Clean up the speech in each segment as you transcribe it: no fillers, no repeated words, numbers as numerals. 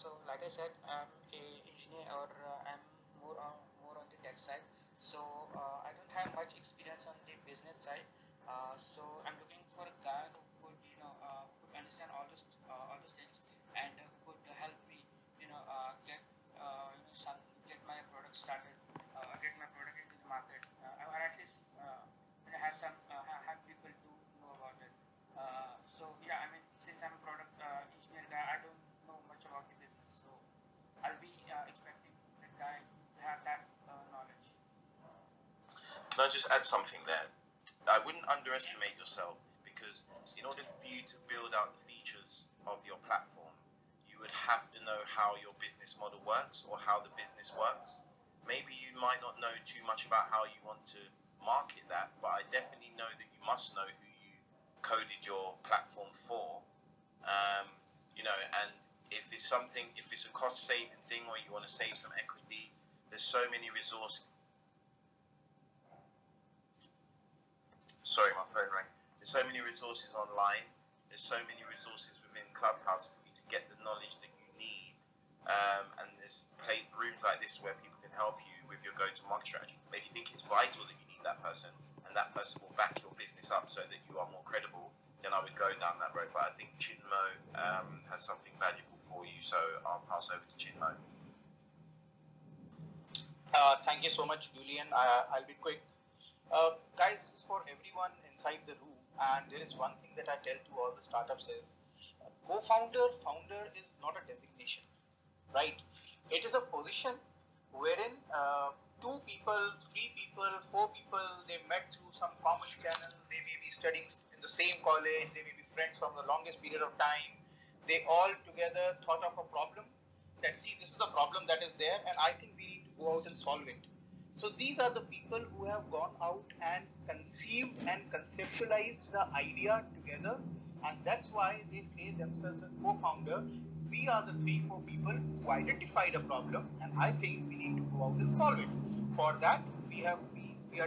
So like I said, I'm a engineer, or I'm more on the tech side. So I don't have much experience on the business side. So I'm looking for a guy who could, could understand all those things, and who could help me, get some get my product started, get my product into the market, or at least have have people to know about it. So yeah, I mean, since I'm a product engineer guy, I don't know much about the business, so I'll be expecting the guy to have that knowledge. Can I just add something there? I wouldn't underestimate yourself, because in order for you to build out the features of your platform, you would have to know how your business model works, or how the business works. Maybe you might not know too much about how you want to market that, but I definitely know that you must know who you coded your platform for. Um, and if it's a cost saving thing, or you want to save some equity, there's so many resources. Sorry, my phone rang. There's so many resources online. There's so many resources within Clubhouse for you to get the knowledge that you need. And there's rooms like this where people can help you with your go-to-market strategy. But if you think it's vital that you need that person, and that person will back your business up so that you are more credible, then I would go down that road. But I think Chinmo has something valuable for you, so I'll pass over to Chinmo. Thank you so much, Julian. I'll be quick. Guys, this is for everyone inside the room, and there is one thing that I tell to all the startups is, co-founder, founder is not a designation, right? It is a position wherein two people, three people, four people, they met through some common channel, they may be studying in the same college, they may be friends from the longest period of time, they all together thought of a problem that, see, this is a problem that is there, and I think we need to go out and solve it. So these are the people who have gone out and conceived and conceptualized the idea together, and that's why they say themselves as co-founder. We are the 3-4 people who identified a problem, and I think we need to go out and solve it. For that, we are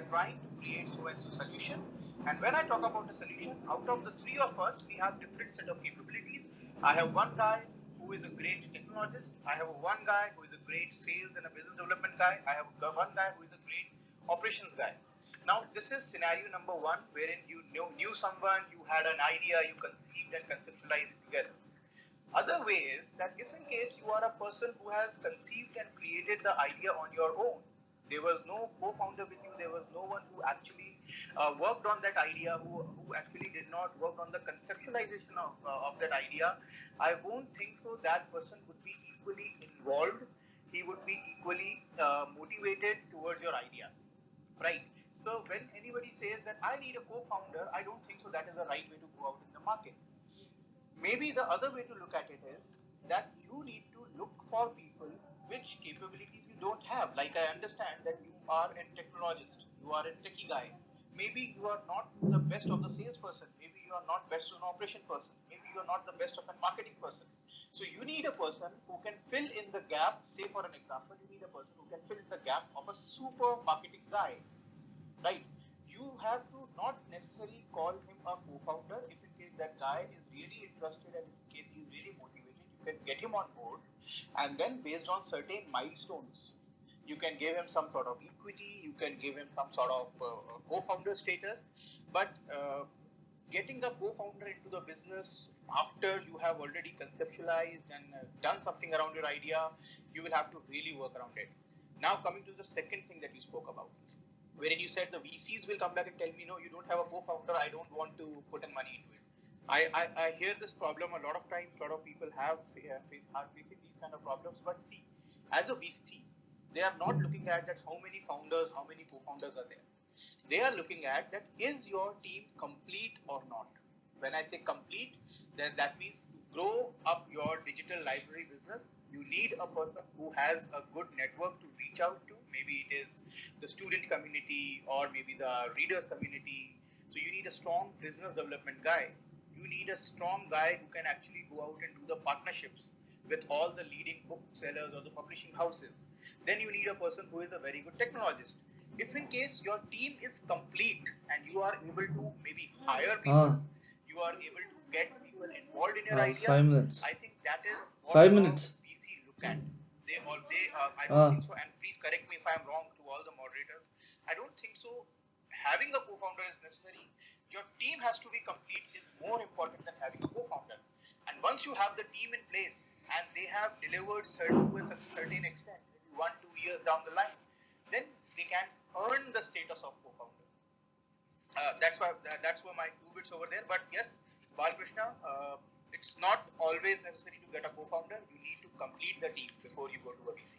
trying to create so-and-so solution. And when I talk about a solution, out of the 3 of us, we have different set of capabilities. I have one guy who is a great technologist. I have one guy who is a great sales and a business development guy. I have one guy who is a great operations guy. Now, this is scenario number 1, wherein you knew someone, you had an idea, you conceived and conceptualized it together. Other way is that if in case you are a person who has conceived and created the idea on your own, there was no co-founder with you, there was no one who actually worked on that idea, who actually did not work on the conceptualization of that idea, I won't think so that person would be equally involved. He would be equally motivated towards your idea, right? So when anybody says that I need a co-founder, I don't think so that is the right way to go out in the market. Maybe the other way to look at it is that you need to look for people which capabilities you don't have. Like, I understand that you are a technologist, you are a techie guy. Maybe you are not the best of the salesperson. Maybe you are not best of an operation person. Maybe you are not the best of a marketing person. So you need a person who can fill in the gap. Say, for an example, you need a person who can fill in the gap of a super marketing guy, right? You have to not necessarily call him a co-founder. If in case that guy is really interested and in case he is really motivated, you can get him on board, and then based on certain milestones, you can give him some sort of equity, you can give him some sort of co-founder status. But getting the co-founder into the business after you have already conceptualized and done something around your idea, you will have to really work around it. Now, coming to the second thing that you spoke about, wherein you said the VCs will come back and tell me, no, you don't have a co-founder, I don't want to put in money into it. I hear this problem a lot of times. A lot of people are facing these kind of problems. But see, as a VC, they are not looking at that how many founders, how many co-founders are there. They are looking at that, is your team complete or not? When I say complete, then that means to grow up your digital library business, you need a person who has a good network to reach out to. Maybe it is the student community or maybe the readers community. So you need a strong business development guy. You need a strong guy who can actually go out and do the partnerships with all the leading booksellers or the publishing houses. Then you need a person who is a very good technologist. If in case your team is complete and you are able to maybe hire people, you are able to get people involved in your idea, 5 minutes. I think that is what 5 minutes. VC can't. I don't Ah, think so. And please correct me if I'm wrong to all the moderators. I don't think so. Having a co-founder is necessary. Your team has to be complete is more important than having a co-founder. And once you have the team in place and they have delivered to a certain extent, maybe 1-2 years down the line, then they can earn the status of co-founder. That's why my 2 bits over there. But yes, Balkrishna, it's not always necessary to get a co-founder. You need to complete the team before you go to a VC.